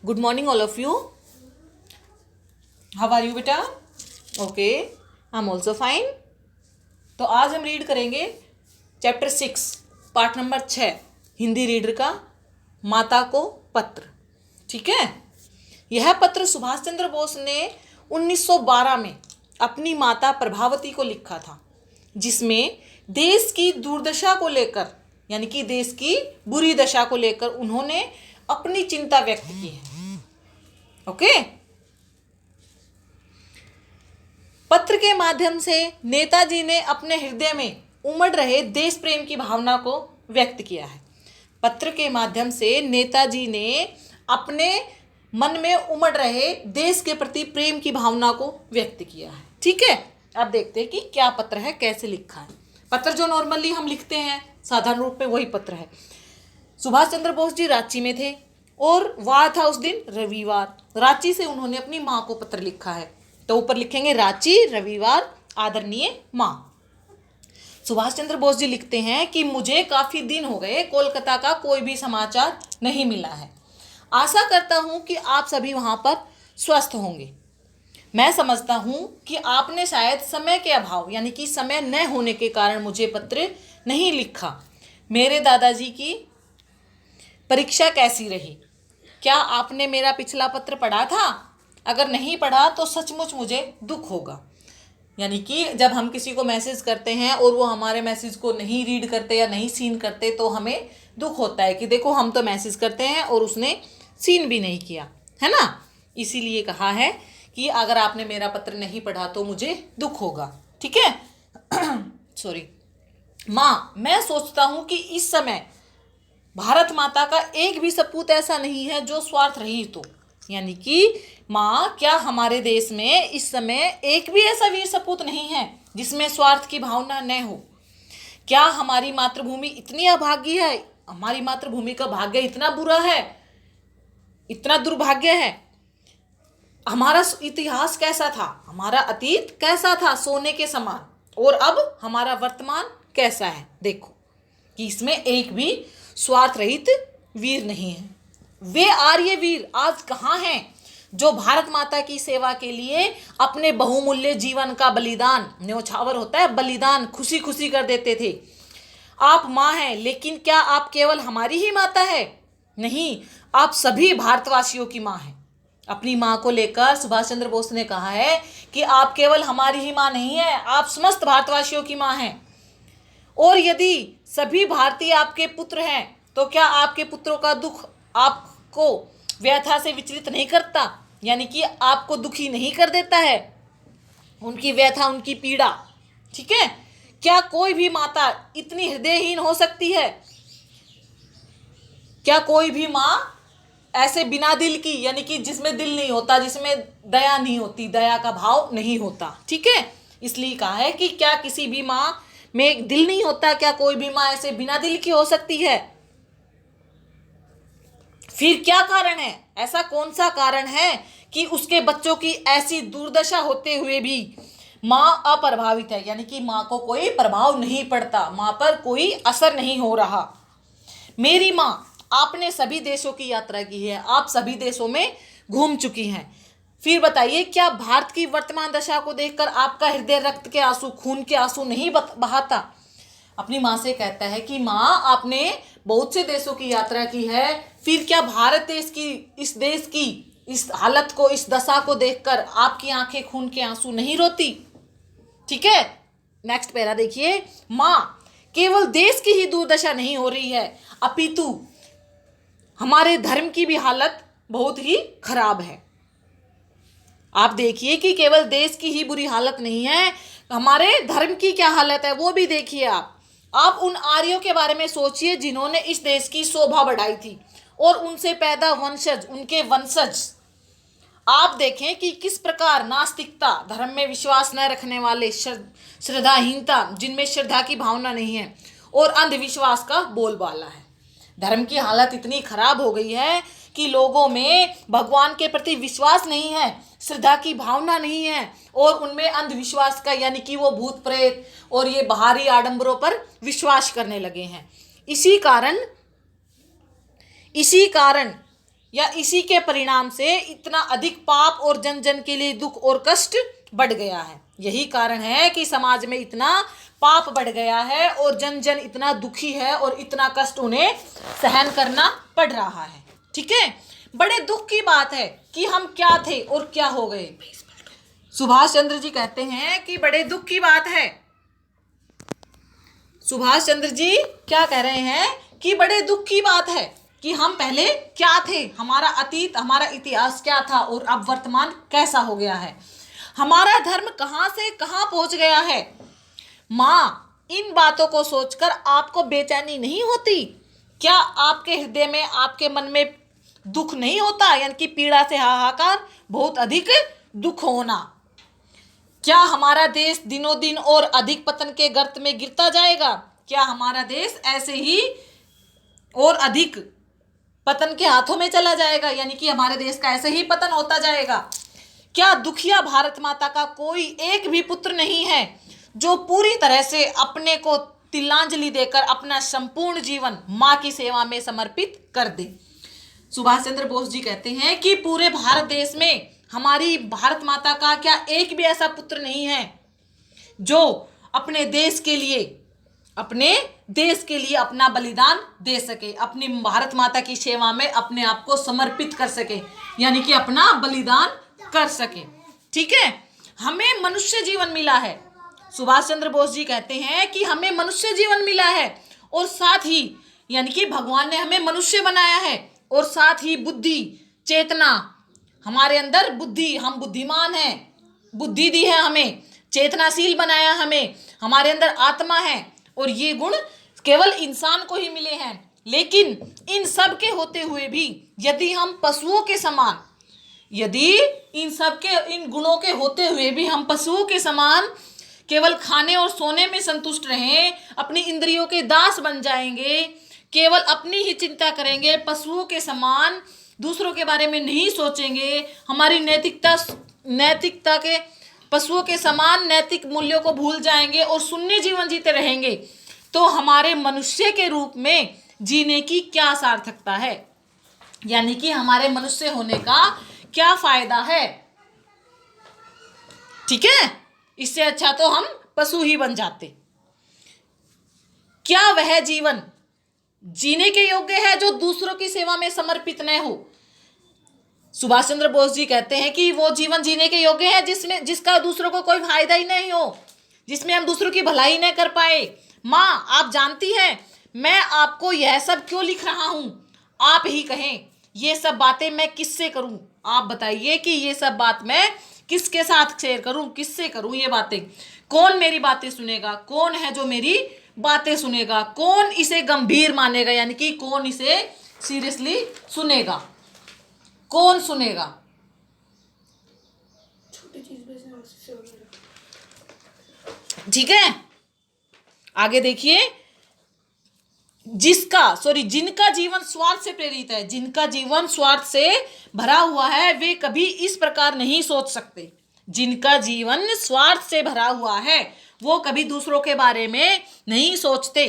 Good morning, all of you. How are you, बेटा? Okay, I'm also fine. तो आज हम रीड करेंगे chapter 6 part number 6 Hindi reader का माता को पत्र। ठीक है। यह पत्र सुभाष चंद्र बोस ने 1912 में अपनी माता प्रभावती को लिखा था, जिसमें देश की दुर्दशा को लेकर यानी कि देश की बुरी दशा को लेकर उन्होंने अपनी चिंता व्यक्त की है। ओके। पत्र के माध्यम से नेताजी ने अपने हृदय में उमड़ रहे देश प्रेम की भावना को व्यक्त किया है। पत्र के माध्यम से नेताजी ने अपने मन में उमड़ रहे देश के प्रति प्रेम की भावना को व्यक्त किया है। ठीक है। अब देखते हैं कि क्या पत्र है, कैसे लिखा है। पत्र जो नॉर्मली हम लिखते हैं साधारण रूप में वही पत्र है। सुभाष चंद्र बोस जी रांची में थे और वार था उस दिन रविवार। रांची से उन्होंने अपनी माँ को पत्र लिखा है, तो ऊपर लिखेंगे रांची रविवार आदरणीय माँ। सुभाष चंद्र बोस जी लिखते हैं कि मुझे काफी दिन हो गए कोलकाता का कोई भी समाचार नहीं मिला है। आशा करता हूँ कि आप सभी वहाँ पर स्वस्थ होंगे। मैं समझता हूँ कि आपने शायद समय के अभाव यानी कि समय न होने के कारण मुझे पत्र नहीं लिखा। मेरे दादाजी की परीक्षा कैसी रही? क्या आपने मेरा पिछला पत्र पढ़ा था? अगर नहीं पढ़ा तो सचमुच मुझे दुख होगा। यानी कि जब हम किसी को मैसेज करते हैं और वो हमारे मैसेज को नहीं रीड करते या नहीं सीन करते तो हमें दुख होता है कि देखो हम तो मैसेज करते हैं और उसने सीन भी नहीं किया, है ना। इसीलिए कहा है कि अगर आपने मेरा पत्र नहीं पढ़ा तो मुझे दुख होगा। ठीक है। सॉरी। माँ, मैं सोचता हूँ कि इस समय भारत माता का एक भी सपूत ऐसा नहीं है जो स्वार्थ रहित हो। यानी कि माँ, क्या हमारे देश में इस समय एक भी ऐसा वीर सपूत नहीं है जिसमें स्वार्थ की भावना न हो? क्या हमारी मातृभूमि इतनी अभागी है? हमारी मातृभूमि का भाग्य इतना बुरा है, इतना दुर्भाग्य है? हमारा इतिहास कैसा था, हमारा अतीत कैसा था सोने के समान, और अब हमारा वर्तमान कैसा है? देखो कि इसमें एक भी स्वार्थ रहित वीर नहीं है। वे आर्य वीर आज कहाँ हैं जो भारत माता की सेवा के लिए अपने बहुमूल्य जीवन का बलिदान, न्योछावर होता है बलिदान, खुशी खुशी कर देते थे। आप माँ हैं, लेकिन क्या आप केवल हमारी ही माता है? नहीं, आप सभी भारतवासियों की माँ हैं। अपनी माँ को लेकर सुभाष चंद्र बोस ने कहा है कि आप केवल हमारी ही माँ नहीं है, आप समस्त भारतवासियों की माँ हैं। और यदि सभी भारतीय आपके पुत्र हैं तो क्या आपके पुत्रों का दुख आपको व्यथा से विचलित नहीं करता? यानी कि आपको दुखी नहीं कर देता है? उनकी व्यथा, उनकी पीड़ा। ठीक है। क्या कोई भी माता इतनी हृदयहीन हो सकती है? क्या कोई भी माँ ऐसे बिना दिल की, यानी कि जिसमें दिल नहीं होता, जिसमें दया नहीं होती, दया का भाव नहीं होता? ठीक है। इसलिए कहा है कि क्या किसी भी माँ में दिल नहीं होता? क्या कोई भी माँ ऐसे बिना दिल की हो सकती है? फिर क्या कारण है? ऐसा कौन सा कारण है कि उसके बच्चों की ऐसी दुर्दशा होते हुए भी माँ अप्रभावित है? यानी कि माँ को कोई प्रभाव नहीं पड़ता, माँ पर कोई असर नहीं हो रहा। मेरी माँ, आपने सभी देशों की यात्रा की है, आप सभी देशों में घूम चुकी हैं। फिर बताइए, क्या भारत की वर्तमान दशा को देखकर आपका हृदय रक्त के आंसू, खून के आंसू नहीं बहाता? अपनी माँ से कहता है कि माँ, आपने बहुत से देशों की यात्रा की है, फिर क्या भारत देश की, इस देश की इस हालत को, इस दशा को देखकर आपकी आंखें खून के आंसू नहीं रोती? ठीक है। नेक्स्ट पैरा देखिए। माँ, केवल देश की ही दुर्दशा नहीं हो रही है, अपितु हमारे धर्म की भी हालत बहुत ही खराब है। आप देखिए कि केवल देश की ही बुरी हालत नहीं है, हमारे धर्म की क्या हालत है वो भी देखिए। आप उन आर्यों के बारे में सोचिए जिन्होंने इस देश की शोभा बढ़ाई थी, और उनसे पैदा वंशज, उनके वंशज। आप देखें कि किस प्रकार नास्तिकता, धर्म में विश्वास न रखने वाले, श्रद्धाहीनता, जिनमें श्रद्धा की भावना नहीं है, और अंधविश्वास का बोलबाला है। धर्म की हालत इतनी खराब हो गई है कि लोगों में भगवान के प्रति विश्वास नहीं है, श्रद्धा की भावना नहीं है, और उनमें अंधविश्वास का, यानी कि वो भूत प्रेत और ये बाहरी आडंबरों पर विश्वास करने लगे हैं। इसी कारण या इसी के परिणाम से इतना अधिक पाप और जन जन के लिए दुख और कष्ट बढ़ गया है। यही कारण है कि समाज में इतना पाप बढ़ गया है और जन जन इतना दुखी है और इतना कष्ट उन्हें सहन करना पड़ रहा है। ठीक है, बड़े दुख की बात है कि हम क्या थे और क्या हो गए। सुभाष चंद्र जी कहते हैं कि बड़े दुख की बात है। सुभाष चंद्र जी क्या कह रहे हैं कि बड़े दुख की बात है कि हम पहले क्या थे, हमारा अतीत, हमारा इतिहास क्या था और अब वर्तमान कैसा हो गया है, हमारा धर्म कहां से कहां पहुंच गया है। माँ, इन बातों को सोचकर आपको बेचैनी नहीं होती? क्या आपके हृदय में, आपके मन में दुख नहीं होता, यानी कि पीड़ा से हाहाकार, बहुत अधिक दुख होना? क्या हमारा देश दिनों दिन और अधिक पतन के गर्त में गिरता जाएगा? क्या हमारा देश ऐसे ही और अधिक पतन के हाथों में चला जाएगा, यानी कि हमारे देश का ऐसे ही पतन होता जाएगा? क्या दुखिया भारत माता का कोई एक भी पुत्र नहीं है जो पूरी तरह से अपने को तिलांजलि देकर अपना संपूर्ण जीवन माँ की सेवा में समर्पित कर दे? सुभाष चंद्र बोस जी कहते हैं कि पूरे भारत देश में हमारी भारत माता का क्या एक भी ऐसा पुत्र नहीं है जो अपने देश के लिए अपना बलिदान दे सके, अपनी भारत माता की सेवा में अपने आप को समर्पित कर सके, यानी कि अपना बलिदान कर सके। ठीक है, हमें मनुष्य जीवन मिला है। सुभाष चंद्र बोस जी कहते हैं कि हमें मनुष्य जीवन मिला है और साथ ही यानी कि भगवान ने हमें मनुष्य बनाया है और साथ ही बुद्धि, चेतना, हमारे अंदर बुद्धि, हम बुद्धिमान हैं, बुद्धि दी है हमें, चेतनाशील बनाया हमें, हमारे अंदर आत्मा है और ये गुण केवल इंसान को ही मिले हैं। लेकिन इन सब के होते हुए भी यदि हम पशुओं के समान, यदि इन गुणों के होते हुए भी हम पशुओं के समान केवल खाने और सोने में संतुष्ट रहें, अपनी इंद्रियों के दास बन जाएंगे, केवल अपनी ही चिंता करेंगे, पशुओं के समान दूसरों के बारे में नहीं सोचेंगे, हमारी नैतिकता के पशुओं के समान नैतिक मूल्यों को भूल जाएंगे और शून्य जीवन जीते रहेंगे, तो हमारे मनुष्य के रूप में जीने की क्या सार्थकता है? यानी कि हमारे मनुष्य होने का क्या फायदा है? ठीक है, इससे अच्छा तो हम पशु ही बन जाते। क्या वह जीवन जीने के योग्य है जो दूसरों की सेवा में समर्पित न हो? सुभाष चंद्र बोस जी कहते हैं कि वो जीवन जीने के योग्य है जिसका दूसरों को कोई फायदा ही नहीं हो, जिसमें हम दूसरों की भलाई न कर पाए। माँ, आप जानती हैं मैं आपको यह सब क्यों लिख रहा हूँ? आप ही कहें, ये सब बातें मैं किससे करूँ? आप बताइए कि ये सब बात मैं किसके साथ शेयर करूँ, किससे करूँ ये बातें? कौन मेरी बातें सुनेगा? कौन है जो मेरी बातें सुनेगा? कौन इसे गंभीर मानेगा, यानी कि कौन इसे सीरियसली सुनेगा? कौन सुनेगा? ठीक है, आगे देखिए। जिनका जीवन स्वार्थ से प्रेरित है, जिनका जीवन स्वार्थ से भरा हुआ है, वे कभी इस प्रकार नहीं सोच सकते। जिनका जीवन स्वार्थ से भरा हुआ है वो कभी दूसरों के बारे में नहीं सोचते।